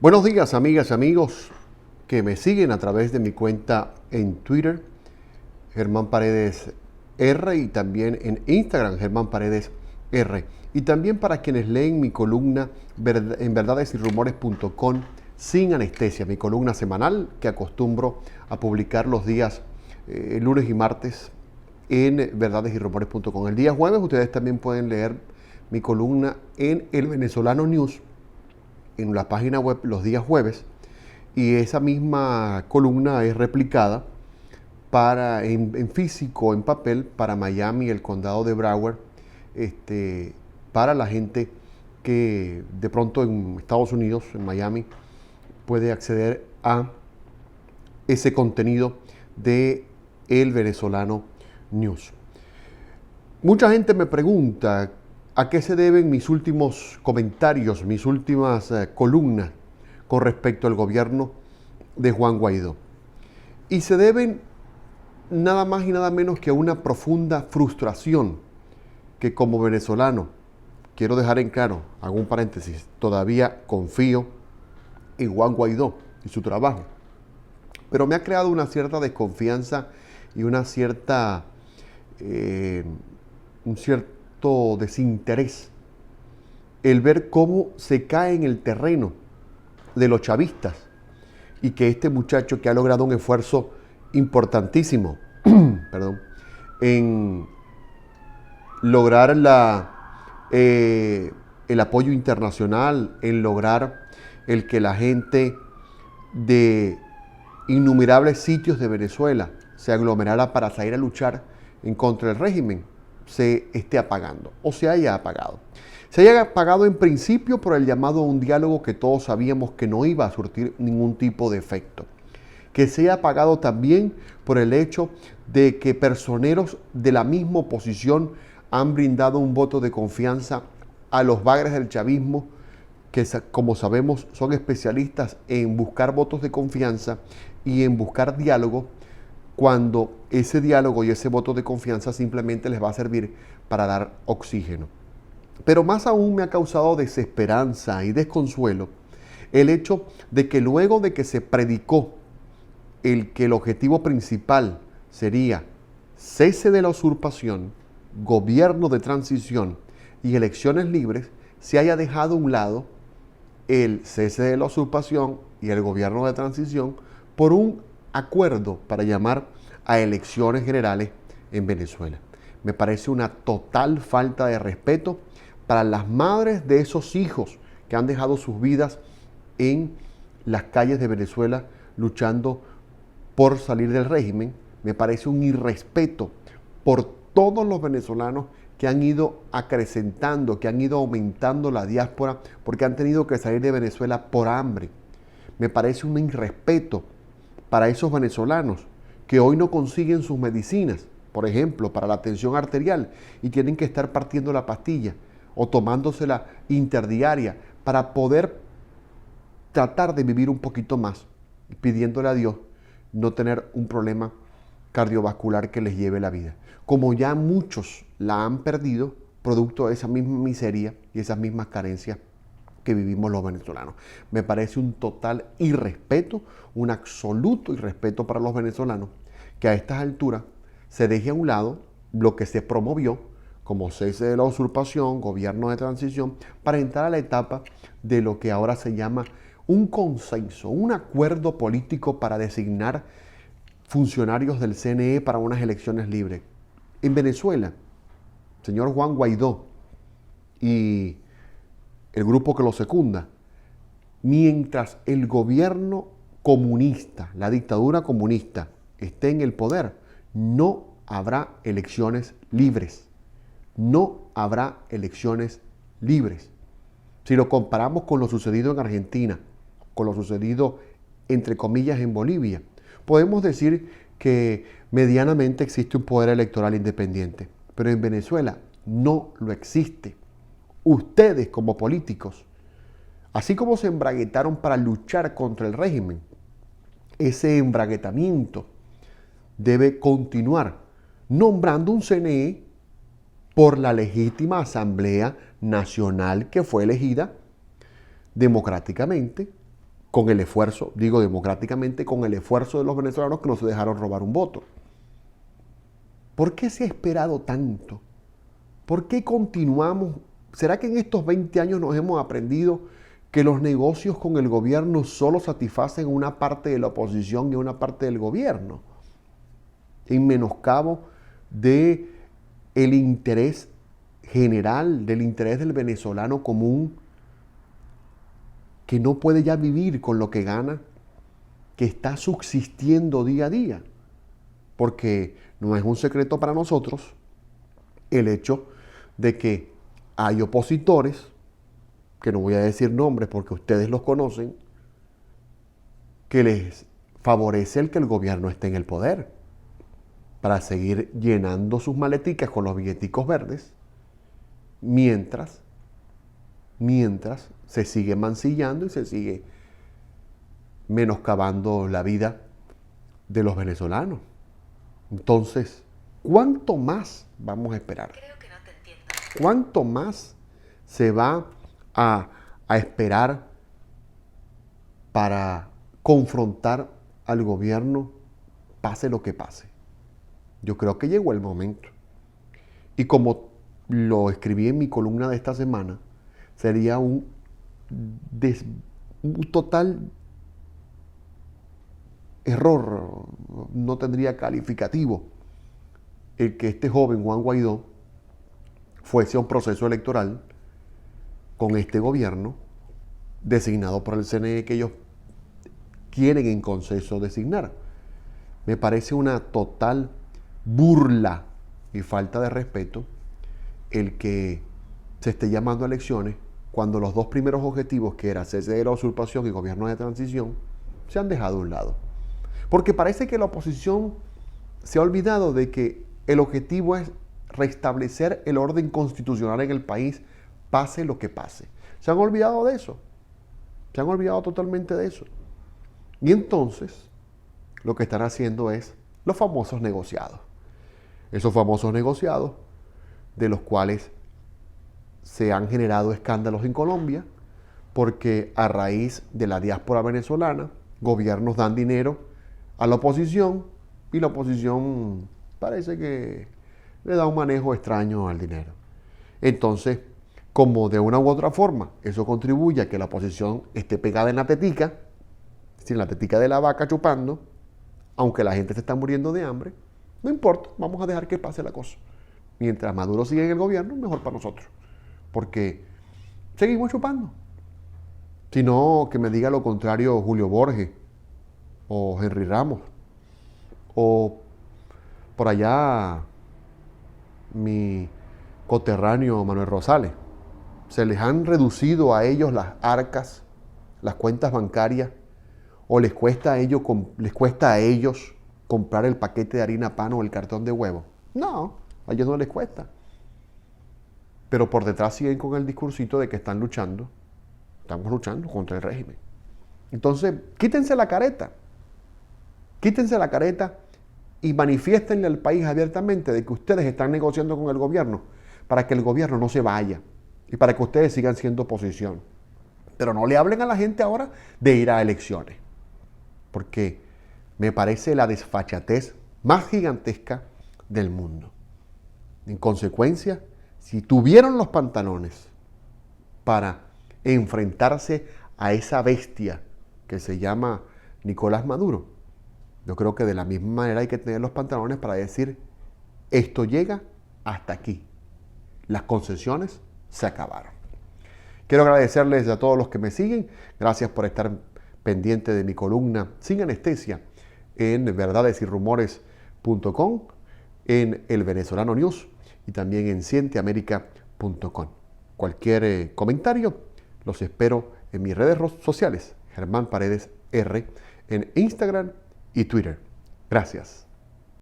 Buenos días, amigas y amigos que me siguen a través de mi cuenta en Twitter, Germán Paredes R, y también en Instagram, Germán Paredes R. Y también para quienes leen mi columna en verdadesyRumores.com sin anestesia, mi columna semanal que acostumbro a publicar los días lunes y martes en verdadesyRumores.com. El día jueves ustedes también pueden leer mi columna en El Venezolano News, en la página web los días jueves, y esa misma columna es replicada en físico, en papel, para Miami, el condado de Broward, para la gente que de pronto en Estados Unidos, en Miami, puede acceder a ese contenido de El Venezolano News. Mucha gente me pregunta a qué se deben mis últimos comentarios, mis últimas columnas con respecto al gobierno de Juan Guaidó. Y se deben nada más y nada menos que a una profunda frustración que como venezolano, quiero dejar en claro, hago un paréntesis, todavía confío en Juan Guaidó y su trabajo, pero me ha creado una cierta desconfianza y un cierto desinterés el ver cómo se cae en el terreno de los chavistas y que este muchacho que ha logrado un esfuerzo importantísimo en lograr el apoyo internacional, en lograr el que la gente de innumerables sitios de Venezuela se aglomerara para salir a luchar en contra del régimen, se esté apagando o se haya apagado. Se haya apagado en principio por el llamado a un diálogo que todos sabíamos que no iba a surtir ningún tipo de efecto. Que se haya apagado también por el hecho de que personeros de la misma oposición han brindado un voto de confianza a los bagres del chavismo, que como sabemos son especialistas en buscar votos de confianza y en buscar diálogo, cuando ese diálogo y ese voto de confianza simplemente les va a servir para dar oxígeno. Pero más aún me ha causado desesperanza y desconsuelo el hecho de que luego de que se predicó que el objetivo principal sería cese de la usurpación, gobierno de transición y elecciones libres, se haya dejado a un lado el cese de la usurpación y el gobierno de transición por un acuerdo para llamar a elecciones generales en Venezuela. Me parece una total falta de respeto para las madres de esos hijos que han dejado sus vidas en las calles de Venezuela luchando por salir del régimen. Me parece un irrespeto por todos los venezolanos que han ido acrecentando, que han ido aumentando la diáspora porque han tenido que salir de Venezuela por hambre. Me parece un irrespeto para esos venezolanos que hoy no consiguen sus medicinas, por ejemplo, para la tensión arterial, y tienen que estar partiendo la pastilla o tomándosela interdiaria para poder tratar de vivir un poquito más, pidiéndole a Dios no tener un problema cardiovascular que les lleve la vida. Como ya muchos la han perdido, producto de esa misma miseria y esas mismas carencias que vivimos los venezolanos. Me parece un total irrespeto, un absoluto irrespeto para los venezolanos, que a estas alturas se deje a un lado lo que se promovió como cese de la usurpación, gobierno de transición, para entrar a la etapa de lo que ahora se llama un consenso, un acuerdo político para designar funcionarios del CNE para unas elecciones libres. En Venezuela, señor Juan Guaidó y el grupo que lo secunda, mientras el gobierno comunista, la dictadura comunista, esté en el poder, no habrá elecciones libres. No habrá elecciones libres. Si lo comparamos con lo sucedido en Argentina, con lo sucedido, entre comillas, en Bolivia, podemos decir que medianamente existe un poder electoral independiente, pero en Venezuela no lo existe. Ustedes como políticos, así como se embraguetaron para luchar contra el régimen, ese embraguetamiento debe continuar nombrando un CNE por la legítima Asamblea Nacional que fue elegida democráticamente con el esfuerzo, digo democráticamente, con el esfuerzo de los venezolanos que no se dejaron robar un voto. ¿Por qué se ha esperado tanto? ¿Por qué continuamos? ¿Será que en estos 20 años nos hemos aprendido que los negocios con el gobierno solo satisfacen una parte de la oposición y una parte del gobierno? En menoscabo del interés general, del interés del venezolano común, que no puede ya vivir con lo que gana, que está subsistiendo día a día. Porque no es un secreto para nosotros el hecho de que hay opositores, que no voy a decir nombres porque ustedes los conocen, que les favorece el que el gobierno esté en el poder para seguir llenando sus maleticas con los billeticos verdes, mientras se sigue mancillando y se sigue menoscabando la vida de los venezolanos. Entonces, ¿cuánto más vamos a esperar? Creo que no te entiendo. ¿Cuánto más se va a esperar para confrontar al gobierno, pase lo que pase? Yo creo que llegó el momento. Y como lo escribí en mi columna de esta semana, sería un total error, no tendría calificativo, el que este joven Juan Guaidó fuese a un proceso electoral con este gobierno designado por el CNE que ellos quieren en consenso designar. Me parece una total burla y falta de respeto el que se esté llamando a elecciones cuando los dos primeros objetivos, que era cese de la usurpación y gobierno de transición, se han dejado a un lado. Porque parece que la oposición se ha olvidado de que el objetivo es restablecer el orden constitucional en el país, pase lo que pase. Se han olvidado de eso. Se han olvidado totalmente de eso. Y entonces, lo que están haciendo es los famosos negociados. Esos famosos negociados, de los cuales se han generado escándalos en Colombia, porque a raíz de la diáspora venezolana, gobiernos dan dinero a la oposición y la oposición parece que le da un manejo extraño al dinero. Entonces, como de una u otra forma eso contribuye a que la oposición esté pegada en la tetica, es decir, en la tetica de la vaca chupando, aunque la gente se está muriendo de hambre, no importa, vamos a dejar que pase la cosa. Mientras Maduro siga en el gobierno, mejor para nosotros, porque seguimos chupando. Si no, que me diga lo contrario Julio Borges, o Henry Ramos, o por allá mi coterráneo Manuel Rosales. Se les han reducido a ellos las arcas, las cuentas bancarias, o les cuesta a ellos comprar el paquete de harina pan o el cartón de huevo. No, a ellos no les cuesta. Pero por detrás siguen con el discursito de que estamos luchando contra el régimen. Entonces, quítense la careta y manifiéstenle al país abiertamente de que ustedes están negociando con el gobierno para que el gobierno no se vaya y para que ustedes sigan siendo oposición. Pero no le hablen a la gente ahora de ir a elecciones, porque me parece la desfachatez más gigantesca del mundo. En consecuencia, si tuvieron los pantalones para enfrentarse a esa bestia que se llama Nicolás Maduro, yo creo que de la misma manera hay que tener los pantalones para decir, esto llega hasta aquí. Las concesiones se acabaron. Quiero agradecerles a todos los que me siguen. Gracias por estar pendiente de mi columna Sin Anestesia en verdadesyrumores.com, en El Venezolano News y también en cienteamerica.com. Cualquier comentario, los espero en mis redes sociales, Germán Paredes R, en Instagram y Twitter. Gracias.